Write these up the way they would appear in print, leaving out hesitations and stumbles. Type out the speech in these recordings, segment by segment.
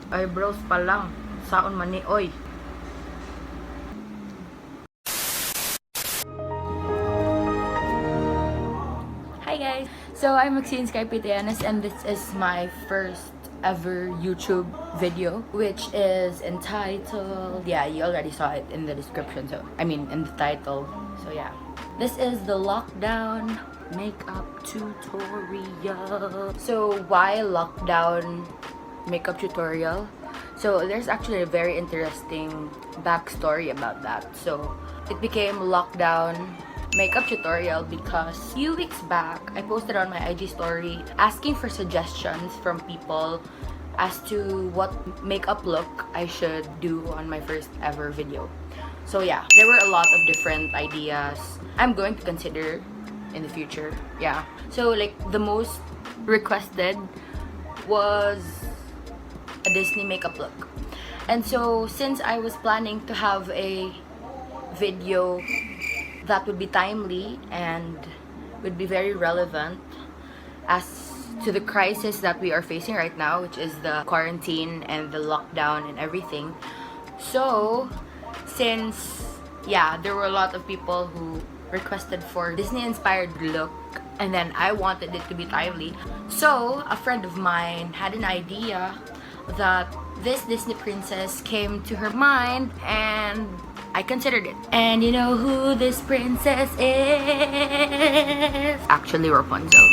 Eyebrows pa lang. Saon man ni oy. Hi guys! So I'm Maxine Skypitianis and this is my first ever YouTube video, which is entitled, yeah, you already saw it in the description, so I mean in the title. So yeah, this is the lockdown makeup tutorial. So why lockdown makeup tutorial? So there's actually a very interesting backstory about that. So it became lockdown makeup tutorial because a few weeks back I posted on my IG story asking for suggestions from people as to what makeup look I should do on my first ever video. So yeah, there were a lot of different ideas I'm going to consider in the future. Yeah, so like the most requested was a Disney makeup look. And so since I was planning to have a video that would be timely and would be very relevant as to the crisis that we are facing right now, which is the quarantine and the lockdown and everything. So since yeah, there were a lot of people who requested for Disney inspired look, and then I wanted it to be timely. So a friend of mine had an idea that this Disney princess came to her mind, and I considered it. And you know who this princess is? Actually, Rapunzel.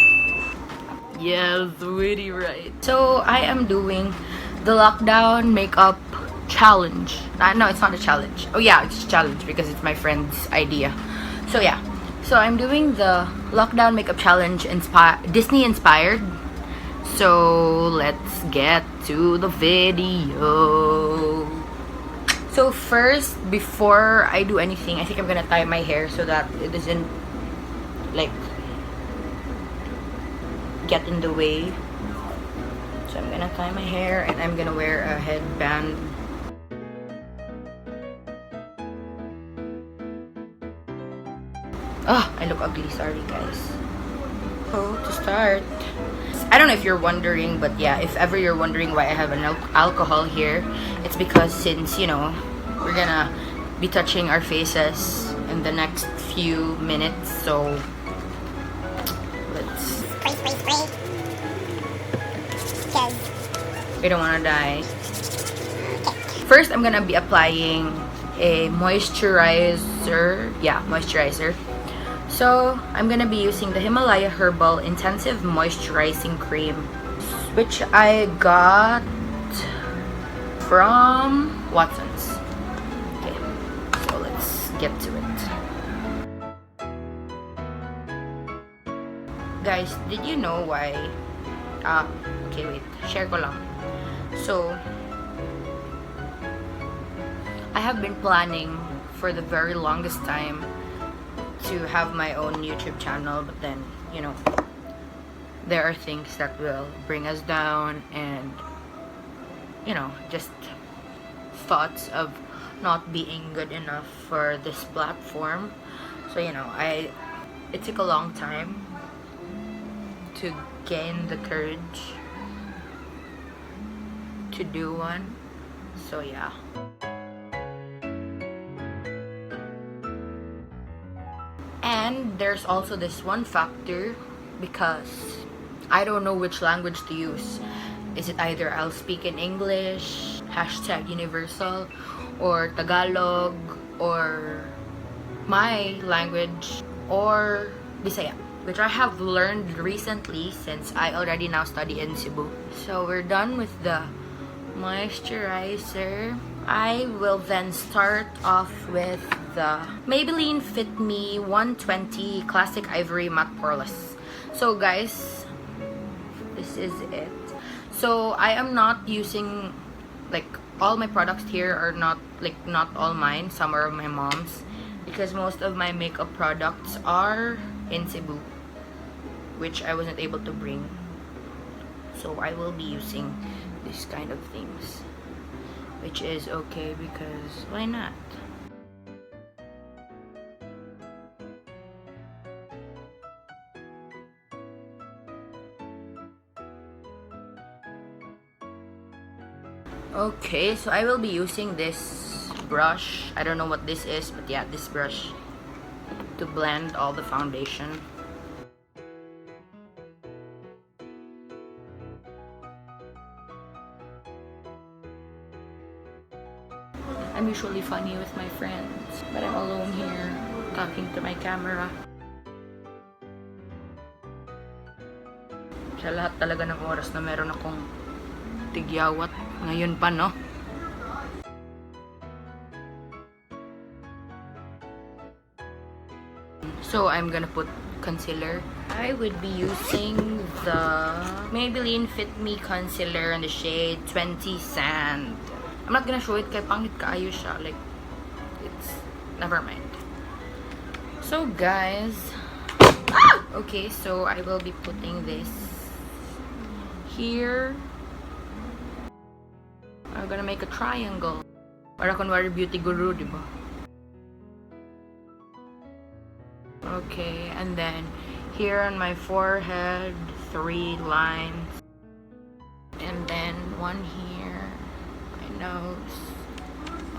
Yes, witty right. So I am doing the lockdown makeup challenge. No, it's not a challenge. Oh yeah, it's a challenge because it's my friend's idea. So yeah, so I'm doing the lockdown makeup challenge Disney inspired. So let's get to the video. So first, before I do anything, I think I'm gonna tie my hair so that it doesn't like get in the way. So I'm gonna tie my hair and I'm gonna wear a headband. Oh, I look ugly, sorry guys. So to start, I don't know if you're wondering, but yeah, if ever you're wondering why I have an alcohol here, it's because since, you know, we're gonna be touching our faces in the next few minutes, so let's Spray. Cause we don't wanna die. First, I'm gonna be applying a moisturizer. Yeah, moisturizer. So, I'm gonna be using the Himalaya Herbal Intensive Moisturizing Cream, which I got from Watson's. Okay, so let's get to it. Guys, did you know why? Okay, wait. Share ko lang. So, I have been planning for the very longest time to have my own YouTube channel, but then, you know, there are things that will bring us down, and, you know, just thoughts of not being good enough for this platform. So, you know, it took a long time to gain the courage to do one. So yeah. And there's also this one factor, because I don't know which language to use. Is it either I'll speak in English, #universal, or Tagalog, or my language, or Bisaya, which I have learned recently since I already now study in Cebu. So we're done with the moisturizer. I will then start off with the Maybelline Fit Me 120 Classic Ivory Matte Poreless. So guys, this is it. So I am not using, like, all my products here are not all mine. Some are my mom's, because most of my makeup products are in Cebu, which I wasn't able to bring. So I will be using this kind of things, which is okay because why not? Okay, so I will be using this brush. I don't know what this is, but yeah, this brush to blend all the foundation. I'm usually funny with my friends, but I'm alone here talking to my camera. Sa lahat talaga ng oras na meron akong tigyawat, ngayon pa, no? So I'm gonna put concealer. I would be using the Maybelline Fit Me concealer in the shade 20 Sand. I'm not gonna show it kay pangit kaayo siya. Like, it's never mind. So guys, okay, so I will be putting this here. I'm gonna make a triangle. Para kunwari beauty guru, diba? Okay, and then here on my forehead, 3 lines. And then one here, my nose.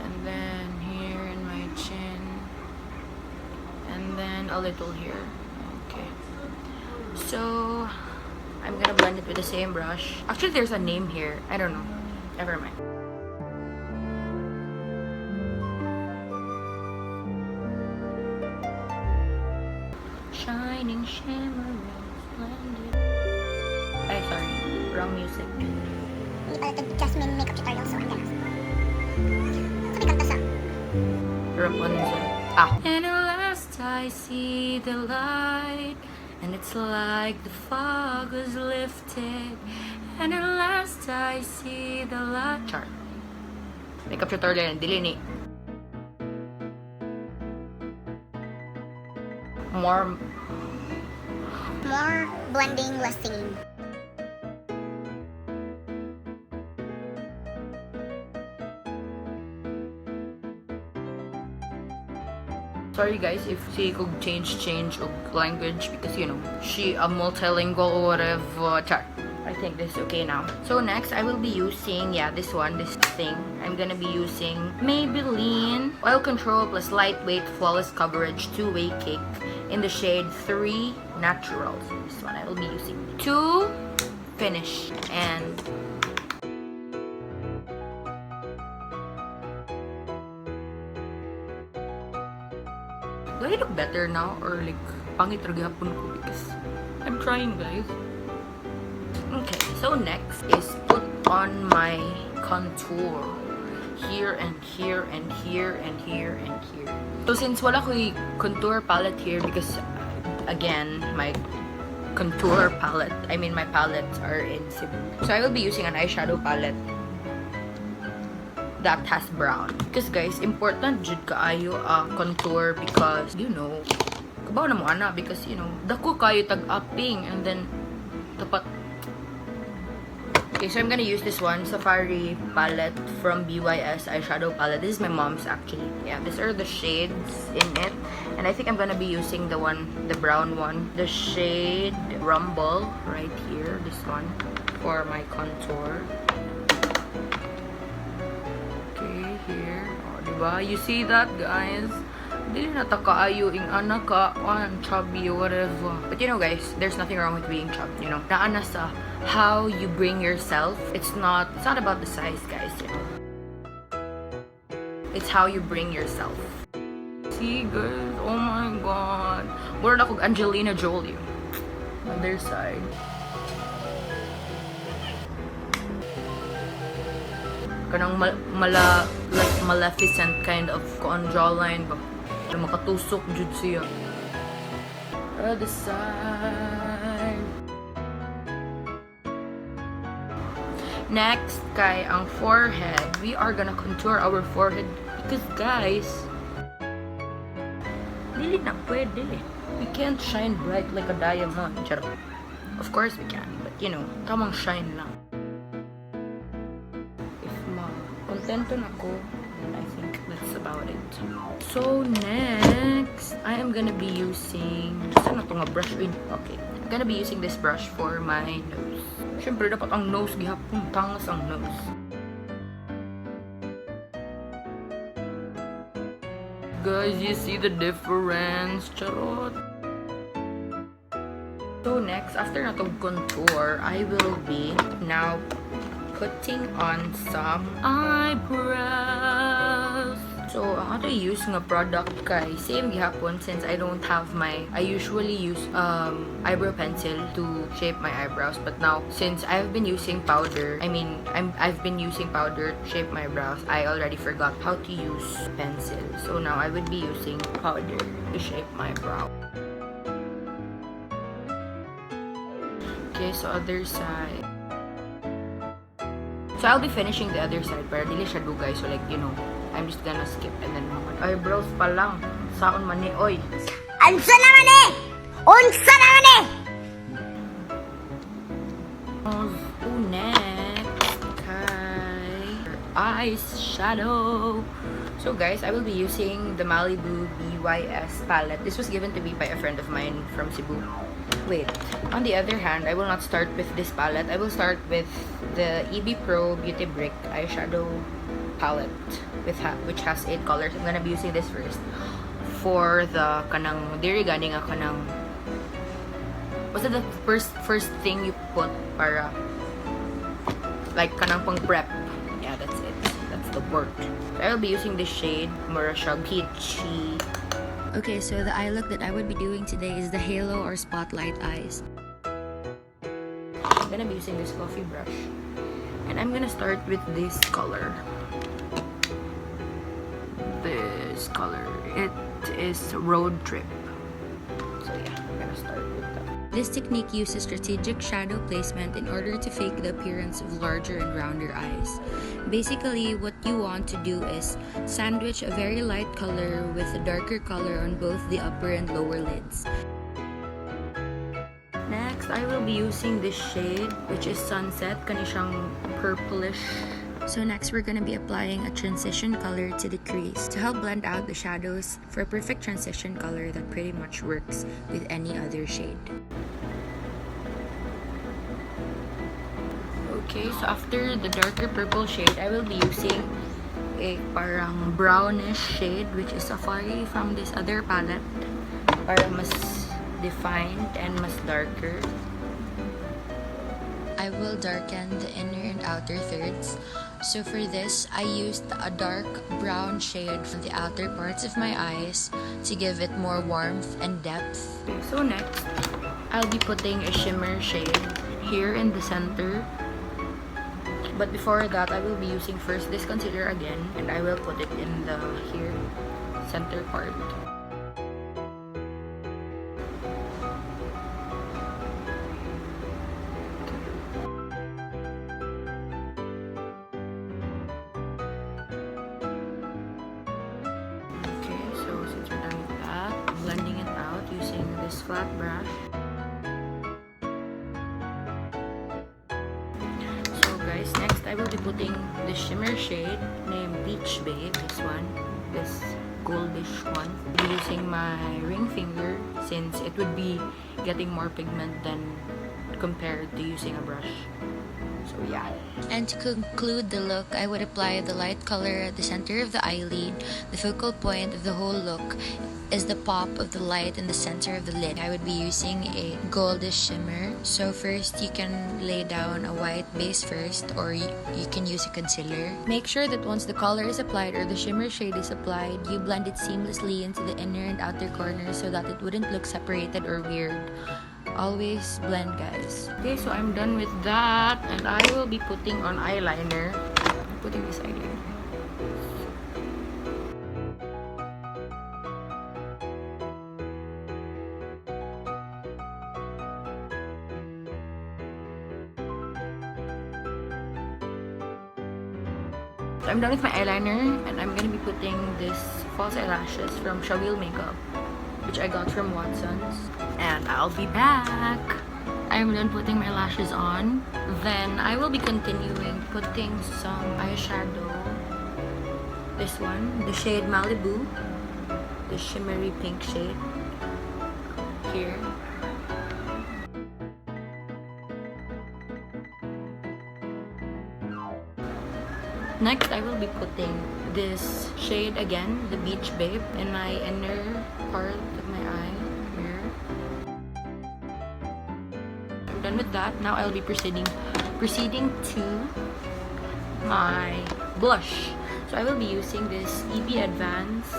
And then here in my chin. And then a little here. Okay. So, I'm gonna blend it with the same brush. Actually, there's a name here. I don't know. Never mind. Shining shimmer splendid. Ay, sorry. Wrong music. Hindi pala ito Jasmine makeup tutorial, so I'm gonna sabi kanta sa Rapunzel. Ah. And at last I see the light, and it's like the fog was lifted. And at last I see the light. Char. Makeup tutorial, dili ni. More blending, less singing. Sorry guys if she could change of language because you know she a multilingual or whatever. Char. I think this is okay now. So next I will be using this thing. I'm gonna be using Maybelline Oil Control plus Lightweight Flawless Coverage 2-Way Cake in the shade 3 Natural. So this one I will be using to finish. And do I look better now or like pangit ra gyapon ko because I'm trying, guys. Okay, so next is put on my contour here and here and here and here and here. So since wala ko contour palette here because again my contour palette, my palettes are in Cebu. So I will be using an eyeshadow palette that has brown. Because guys, important jud kaayo contour because you know, kabaw na mo ana because you know, dako kayo tag-upping and then dapat. Okay, so I'm gonna use this one, Safari palette from BYS eyeshadow palette. This is my mom's actually. Yeah, these are the shades in it. And I think I'm gonna be using the brown one. The shade Rumble right here, this one, for my contour. Okay, here. Oh, diba? You see that, guys? Dili na ta kaayo ing anak ka, chubby or whatever. But you know guys, there's nothing wrong with being chubby, you know. Naana sa how you bring yourself. It's not about the size, guys, you know. It's how you bring yourself. See guys, oh my god. Mura na kog Angelina Jolie. Other side. Kanang like Maleficent kind of jawline ba. Makatusok jud siya. Other side. Next, kay ang forehead. We are gonna contour our forehead because guys, dili na pwede. We can't shine bright like a diamond. Charot. Of course we can, but you know, tamang shine lang. If kontento na ko, then I think that's about it. So next, I am gonna be using, saan na ito nga brush? Okay, I'm gonna be using this brush for my nose. Siyempre dapat ang nose gihapon, tangas ang nose. Guys, you see the difference? Charot. So next, after natong contour, I will be now putting on some eyebrows. So, ang ato use nga product kay same gihapon since I don't have I usually use eyebrow pencil to shape my eyebrows. But now, since I've been using powder, I've been using powder to shape my brows, I already forgot how to use pencil. So now I would be using powder to shape my brow. Okay, so other side. So I'll be finishing the other side para dili siya dugay. So like, you know, I'm just gonna skip and then eyebrows pa lang. Saon man ni, oy. Unsa naman eh? Unsa naman eh? Oh, next. Okay. Eyes shadow. So guys, I will be using the Malibu BYS palette. This was given to me by a friend of mine from Cebu. Wait, on the other hand, I will not start with this palette. I will start with the EB Pro Beauty Brick eyeshadow palette which has 8 colors. I'm gonna be using this first for the kanang diri gani nga kanang what's the first thing you put para like kanang pang prep. Yeah, that's it. That's the word. So I will be using this shade Mura siya peachy. Okay, so the eye look that I would be doing today is the halo or spotlight eyes. I'm gonna be using this coffee brush. And I'm gonna start with this color. This color. It is Road Trip. So yeah, I'm gonna start with that. This technique uses strategic shadow placement in order to fake the appearance of larger and rounder eyes. Basically, what you want to do is sandwich a very light color with a darker color on both the upper and lower lids. Next, I will be using this shade, which is Sunset. Kani siyang purplish. So next, we're going to be applying a transition color to the crease to help blend out the shadows for a perfect transition color that pretty much works with any other shade. Okay, so after the darker purple shade, I will be using a parang brownish shade, which is Safari from this other palette, para mas defined and mas darker. I will darken the inner and outer thirds. So for this, I used a dark brown shade from the outer parts of my eyes to give it more warmth and depth. Okay, so next, I'll be putting a shimmer shade here in the center. But before that, I will be using first this concealer again, and I will put it in the here center part. Okay, so since we're done with that, blending it out using this flat brush. Next, I will be putting the shimmer shade named Beach Babe, this goldish one. I'll be using my ring finger since it would be getting more pigment than compared to using a brush. So yeah. And to conclude the look, I would apply the light color at the center of the eyelid. The focal point of the whole look is the pop of the light in the center of the lid. I would be using a goldish shimmer. So first, you can lay down a white base first, or you can use a concealer. Make sure that once the color is applied or the shimmer shade is applied, you blend it seamlessly into the inner and outer corners so that it wouldn't look separated or weird. Always blend, guys. Okay, so I'm done with that, and I will be putting on eyeliner. I'm putting this eyeliner. So I'm done with my eyeliner, and I'm gonna be putting this false eyelashes from Shawil Makeup, which I got from Watson's, and I'll be back. I'm done putting my lashes on. Then I will be continuing putting some eyeshadow. This one, the shade Malibu, the shimmery pink shade here. Next, I will be putting this shade again, the Beach Babe, in my inner part of my eye here. I'm done with that. Now I'll be proceeding to my blush. So I will be using this EB Advance.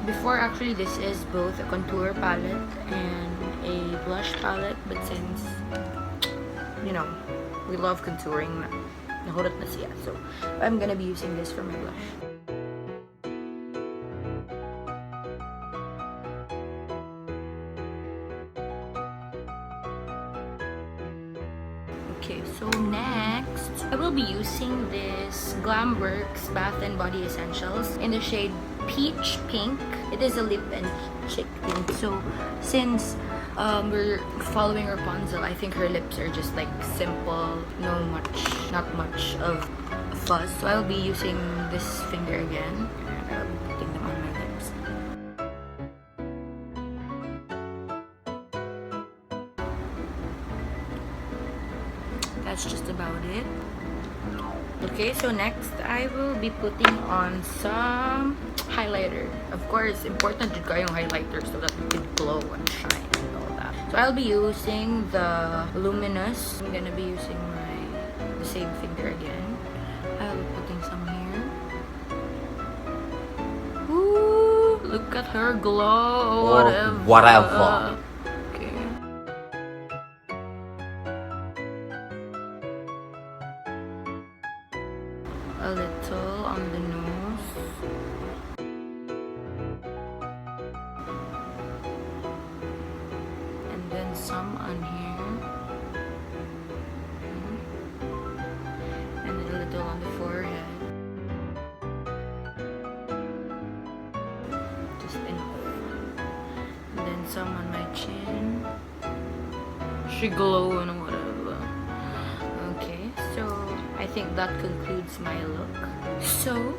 Before, actually, this is both a contour palette and a blush palette, but since, you know, we love contouring, nahurot na siya. So I'm gonna be using this for my blush. Okay, so next, I will be using this Glamworks Bath and Body Essentials in the shade Peach Pink. It is a lip and cheek tint. So since we're following Rapunzel, I think her lips are just like simple, not much of fuzz. So I'll be using this finger again, and I'll be putting them on my lips. That's just about it. Okay, so next I will be putting on some highlighter. Of course, important to go yung highlighter so that it can glow and shine and all that. So I'll be using the Luminous. I'm gonna be using the same finger again. I'll be putting some here. Ooh, look at her glow. Whatever. Okay. A little on the nose. And then some on here. And then a little on the forehead. Just enough. And then some on my chin. She glow and whatever. Okay, so I think that concludes my look. So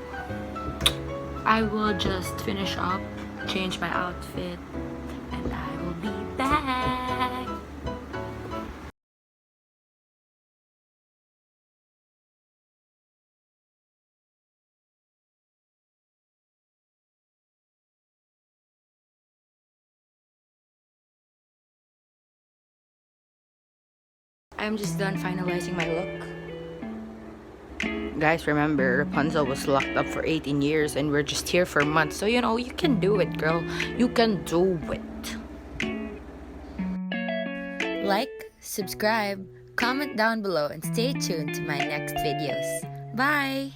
I will just finish up, change my outfit, and I will be back. I'm just done finalizing my look. Guys, remember, Rapunzel was locked up for 18 years and we're just here for months. So, you know, you can do it, girl. You can do it. Like, subscribe, comment down below, and stay tuned to my next videos. Bye!